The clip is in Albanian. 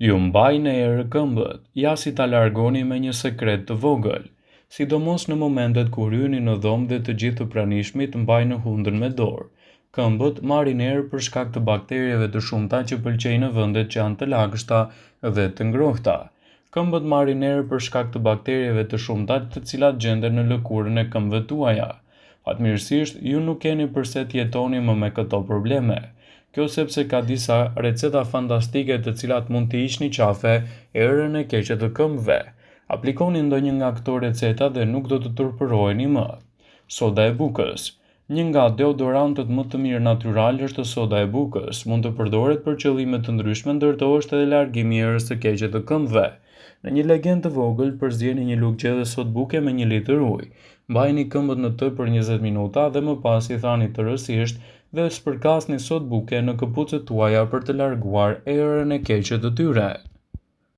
Ju mbajnë erë këmbët, ja si ta largoni me një sekret të vogël, sidomos në momentet kur hyni në dhomë dhe të gjithë të pranishmit mbajnë hundën me dorë. Këmbët marrin erë për shkak të bakterieve të shumta që pëlqejnë në vendet që janë të lagështa dhe të ngrohta. Këmbët marrin erë për shkak të bakterieve të shumta të cilat gjenden në lëkurën e këmbëve tuaja. Fatmirësisht, ju nuk keni përse të jetoni më me këto probleme. Kjo sepse ka disa receta fantastike të cilat mund të hiqni qafe erën e keqe të këmbëve. Aplikoni ndonjë nga këto receta dhe nuk do të turpëroheni më. Soda e bukës. Një nga deodorantët më të mirë natyral është soda e bukës. Mund të përdoret për qëllime të ndryshme, ndërto është edhe largimi i erës së keqe të këmbëve. Në një legjend të vogël, përzjeni një lugë dhe sodë buke me 1 litër ujë. Mbajini këmbët në të për 20 minuta dhe më pas i thani tërësisht dhe spërkasni sodë buke në këpucët tuaja për të larguar erën e keqe të tyre.